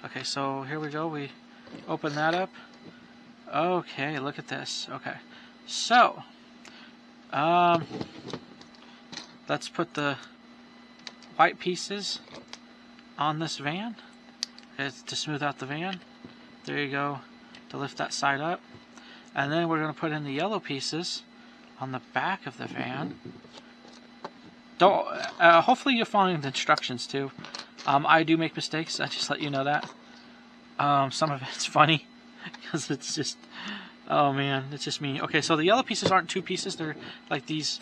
Okay, so here we go. We open that up. Okay, look at this. Okay, so let's put the white pieces on this van. It's to smooth out the van. There you go, to lift that side up. And then we're going to put in the yellow pieces on the back of the van. Don't. Hopefully you're following the instructions too. I do make mistakes. I just let you know that. Some of it's funny because it's just, oh man, it's just me. Okay, so the yellow pieces aren't two pieces; they're like these,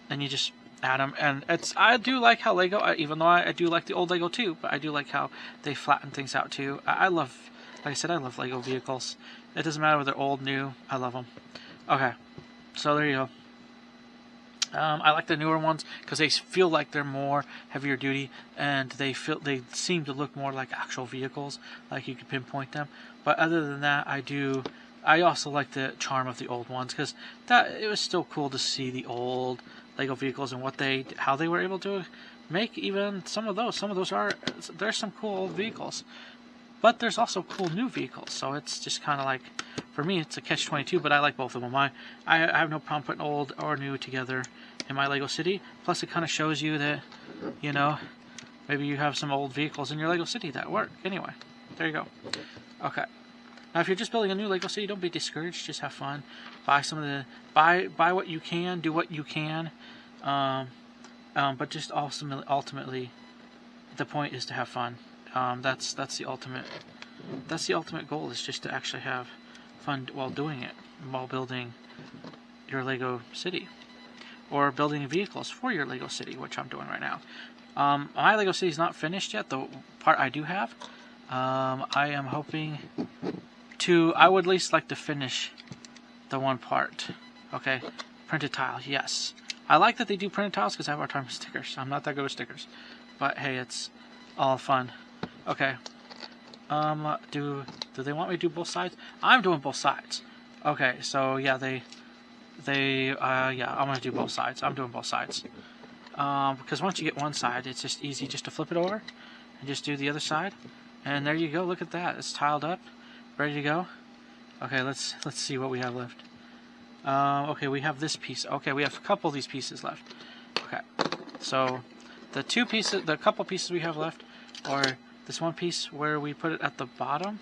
and you just add them. And I do like how Lego, even though I do like the old Lego too, but I do like how they flatten things out too. I love, like I said, I love Lego vehicles. It doesn't matter whether they're old, new. I love them. Okay, so there you go. I like the newer ones because they feel like they're more heavier duty, and they seem to look more like actual vehicles, like you can pinpoint them. But other than that, I also like the charm of the old ones because it was still cool to see the old Lego vehicles and how they were able to make even some of those. Some of those there's some cool old vehicles. But there's also cool new vehicles, so it's just kind of like, for me, it's a catch-22, but I like both of them. I have no problem putting old or new together in my Lego City. Plus, it kind of shows you that, you know, maybe you have some old vehicles in your Lego City that work. Anyway, there you go. Okay. Now, if you're just building a new Lego City, don't be discouraged. Just have fun. Buy buy what you can, do what you can. But just ultimately, the point is to have fun. That's the ultimate goal, is just to actually have fun while doing it, while building your Lego City, or building vehicles for your Lego City, which I'm doing right now. My Lego City is not finished yet. The part I do have, I am hoping I would at least like to finish the one part. Okay, printed tile, yes. I like that they do printed tiles because I have a hard time with stickers. I'm not that good with stickers, but hey, it's all fun. Okay. Do they want me to do both sides? I'm doing both sides. Okay, so yeah, yeah, I'm gonna do both sides. I'm doing both sides. Because once you get one side, it's just easy just to flip it over and just do the other side. And there you go. Look at that. It's tiled up, ready to go. Okay, let's see what we have left. Okay, we have this piece. Okay, we have a couple of these pieces left. Okay, so the couple pieces we have left are this one piece where we put it at the bottom,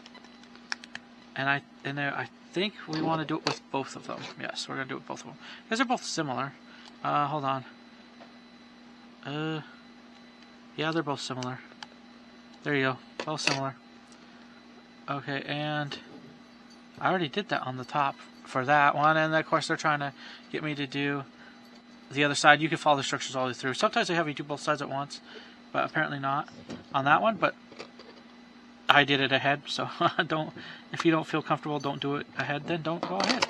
and I think we want to do it with both of them. Yes, we're gonna do it with both of them because they're both similar. Hold on. Yeah, they're both similar. There you go, both similar. Okay, and I already did that on the top for that one, and of course they're trying to get me to do the other side. You can follow the structures all the way through. Sometimes they have you do both sides at once, but apparently not on that one. But I did it ahead, so if you don't feel comfortable, don't do it ahead, then don't go ahead.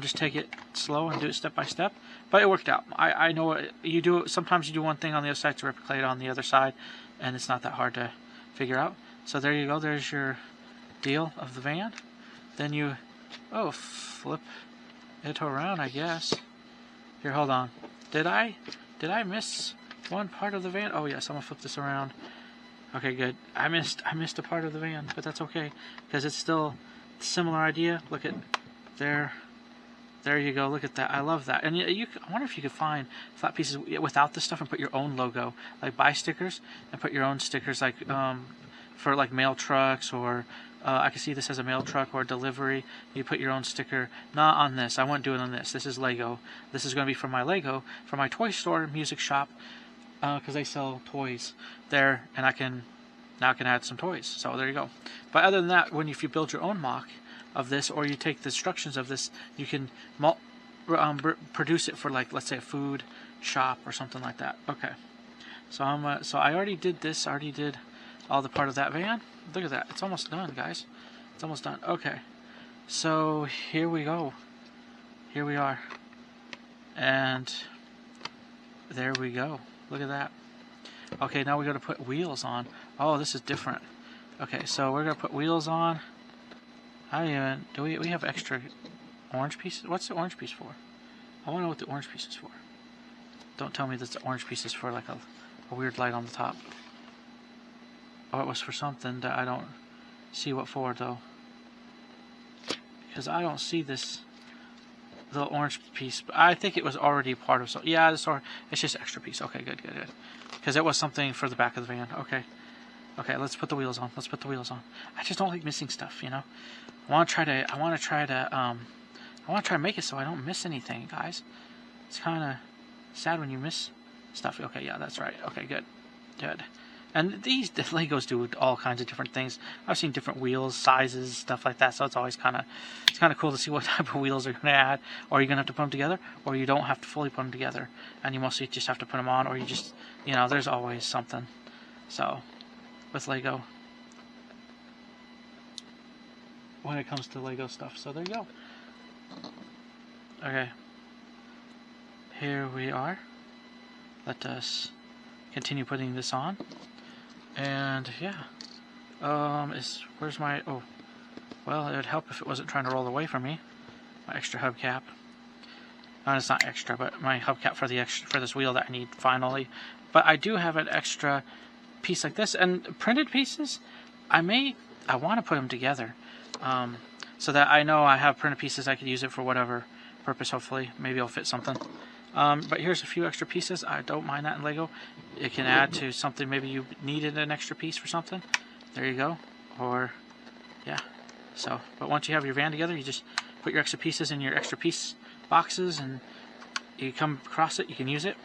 Just take it slow and do it step by step. But it worked out. I know you do. Sometimes you do one thing on the other side to replicate it on the other side, and it's not that hard to figure out. So there you go. There's your deal of the van. Then you, flip it around, I guess. Here, hold on. Did I miss one part of the van? Oh yes, I'm gonna flip this around. Okay, good. I missed a part of the van, but that's okay because it's still a similar idea. Look at there. There you go. Look at that. I love that. And I wonder if you could find flat pieces without this stuff and put your own logo, like buy stickers and put your own stickers, like for like mail trucks, or I can see this as a mail truck or delivery. You put your own sticker. Not on this. I won't do it on this. This is Lego. This is going to be for my Lego, for my toy store, music shop, because they sell toys there, and I can add some toys. So there you go. But other than that, if you build your own mock of this, or you take the instructions of this, you can produce it for, like, let's say a food shop or something like that. Okay, so I already did this. I already did all the part of that van. Look at that. It's almost done, guys. It's almost done. Okay, so here we go. here we are. And there we go. Look at that. Okay, now we got to put wheels on. Oh, this is different. Okay, so we're going to put wheels on. I don't even... Do we have extra orange pieces? What's the orange piece for? I want to know what the orange piece is for. Don't tell me that the orange piece is for like a weird light on the top. Oh, it was for something that I don't see what for, though. Because I don't see this little orange piece. But I think it was already part of... So yeah, it's just extra piece. Okay, good. Because it was something for the back of the van. Okay, let's put the wheels on. I just don't like missing stuff, you know. I want to try to make it so I don't miss anything, guys. It's kind of sad when you miss stuff. Okay, yeah, that's right. Okay, good. And the Legos do all kinds of different things. I've seen different wheels, sizes, stuff like that. So it's always kind of cool to see what type of wheels are going to add. Or you're going to have to put them together, or you don't have to fully put them together, and you mostly just have to put them on, or you just, you know, there's always something. So with Lego, when it comes to Lego stuff. So there you go. Okay. Here we are. Let us continue putting this on. And yeah. Where's my... Oh. Well, it would help if it wasn't trying to roll away from me. My extra hubcap. No, it's not extra, but my hubcap for this wheel that I need finally. But I do have an extra piece like this. And printed pieces, I want to put them together. So that I know I have printed pieces, I could use it for whatever purpose, hopefully. Maybe I'll fit something. But here's a few extra pieces. I don't mind that in Lego. It can add to something. Maybe you needed an extra piece for something. There you go. Or, yeah. So, but once you have your van together, you just put your extra pieces in your extra piece boxes, and you come across it, you can use it.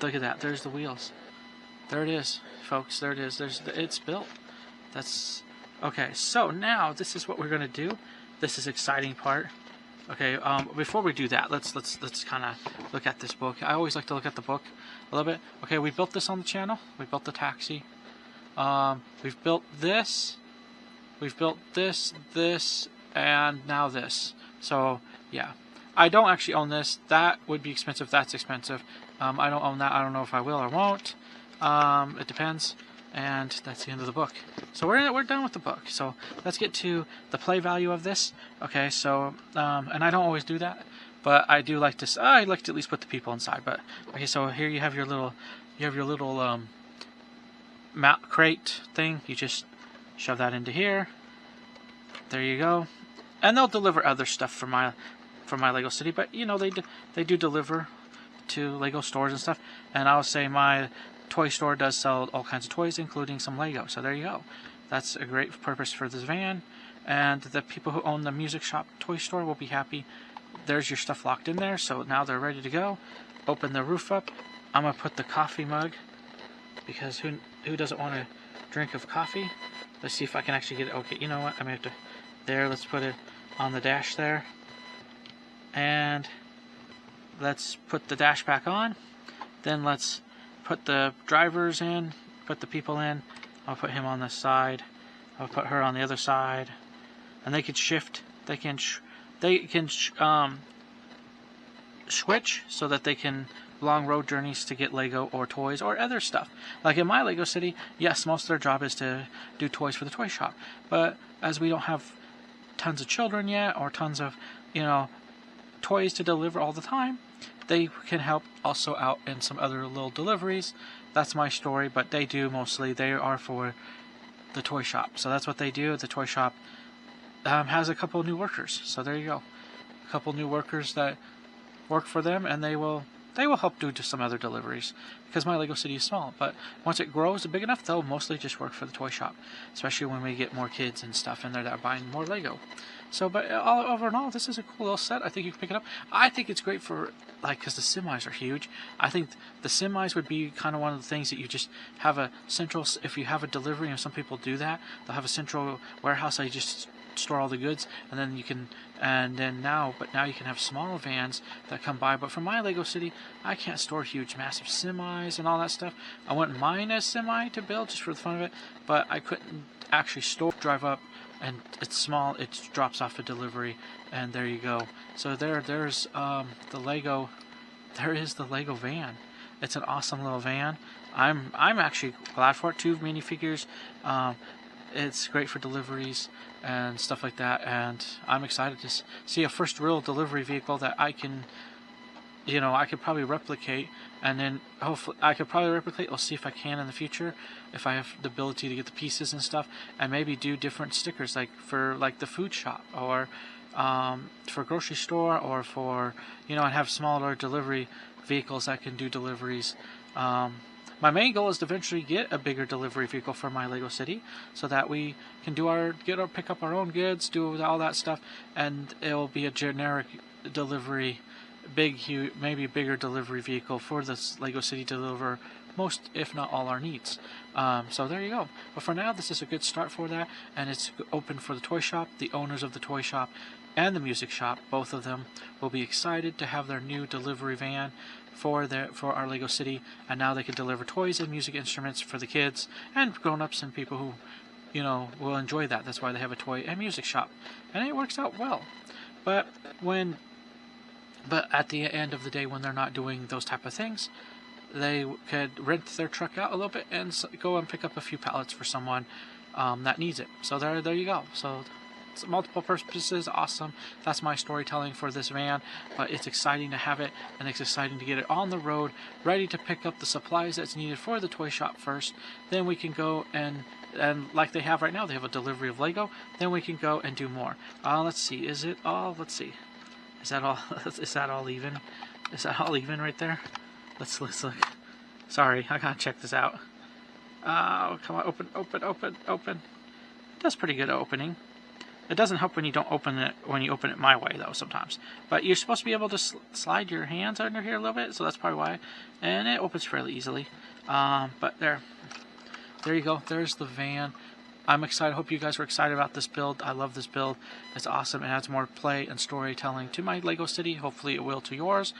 Look at that. There's the wheels. There it is, folks. There it is. It's built. That's... Okay, so now this is what we're going to do. This is exciting part. Okay, before we do that, let's kind of look at this book. I always like to look at the book a little bit. Okay, we built this on the channel. We built the taxi. We've built this. We've built this, and now this. So, yeah. I don't actually own this. That would be expensive. That's expensive. I don't own that. I don't know if I will or won't. It depends. And that's the end of the book. So we're done with the book. So let's get to the play value of this. Okay, so and I don't always do that, but I do like to. I like to at least put the people inside. But okay, so here you have your little mount crate thing. You just shove that into here. There you go. And they'll deliver other stuff from my Lego City, but you know they do deliver to Lego stores and stuff. And I'll say my toy store does sell all kinds of toys, including some Lego. So there you go. That's a great purpose for this van. And the people who own the music shop toy store will be happy. There's your stuff locked in there, so now they're ready to go. Open the roof up. I'm gonna put the coffee mug, because who doesn't want a drink of coffee? Let's see if I can actually get it. Okay, you know what? I'm gonna have to. There. Let's put it on the dash there. And let's put the dash back on. Then let's put the drivers in, put the people in. I'll put him on this side. I'll put her on the other side, and they can shift. They can switch so that they can long road journeys to get Lego or toys or other stuff. Like in my Lego City, yes, most of their job is to do toys for the toy shop. But as we don't have tons of children yet, or tons of, you know, toys to deliver all the time, they can help also out in some other little deliveries. That's my story, but they do mostly. They are for the toy shop. So that's what they do. The toy shop has a couple new workers. So there you go. A couple new workers that work for them, and they will help do some other deliveries, because my Lego City is small. But once it grows big enough, they'll mostly just work for the toy shop, especially when we get more kids and stuff in there that are buying more Lego. So, but overall, this is a cool little set. I think you can pick it up. I think it's great for, like, because the semis are huge. I think the semis would be kind of one of the things that you just have a central, if you have a delivery, and some people do that, they'll have a central warehouse that you just store all the goods, and then you can, now you can have small vans that come by. But for my Lego City, I can't store huge, massive semis and all that stuff. I wouldn't mind a semi to build just for the fun of it, but I couldn't actually drive up and it's small. It drops off a delivery, and there you go. So there's the Lego. There is the Lego van. It's an awesome little van. I'm actually glad for it. 2 minifigures. It's great for deliveries and stuff like that, and I'm excited to see a first real delivery vehicle that I can, I could probably replicate, and then hopefully I could probably replicate. I'll see if I can in the future, if I have the ability to get the pieces and stuff, and maybe do different stickers, like for the food shop, or for grocery store, or for and have smaller delivery vehicles that can do deliveries. My main goal is to eventually get a bigger delivery vehicle for my Lego City, so that we can pick up our own goods, do all that stuff, and it'll be a generic delivery, maybe bigger delivery vehicle for this Lego City to deliver most, if not all, our needs. So there you go. But for now, this is a good start for that, and it's open for the toy shop. The owners of the toy shop and the music shop, both of them, will be excited to have their new delivery van for our Lego City, and now they can deliver toys and music instruments for the kids and grown-ups and people who will enjoy that. That's why they have a toy and music shop, and it works out well. But at the end of the day, when they're not doing those type of things, they could rent their truck out a little bit and go and pick up a few pallets for someone that needs it. So there you go. So it's multiple purposes. Awesome. That's my storytelling for this van, but it's exciting to have it, and it's exciting to get it on the road, ready to pick up the supplies that's needed for the toy shop first. Then we can go and like they have right now, they have a delivery of Lego. Then we can go and do more. Let's see. Is it all? Let's see. Is that all? Is that all even? Is that all even right there? Let's look. Sorry, I gotta check this out. Oh, come on, open. It does pretty good at opening. It doesn't help when you open it my way, though, sometimes. But you're supposed to be able to slide your hands under here a little bit, so that's probably why. And it opens fairly easily. But there you go. There's the van. I'm excited. Hope you guys were excited about this build. I love this build. It's awesome. It adds more play and storytelling to my Lego City. Hopefully it will to yours.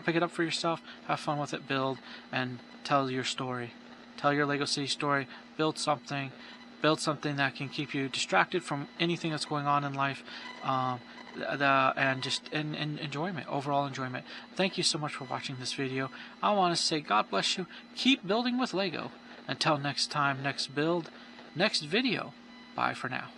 Pick it up for yourself. Have fun with it. Build and tell your story. Tell your Lego City story. Build something that can keep you distracted from anything that's going on in life, and just enjoyment, overall enjoyment. Thank you so much for watching this video. I want to say God bless you. Keep building with Lego. Until next time, next build, next video. Bye for now.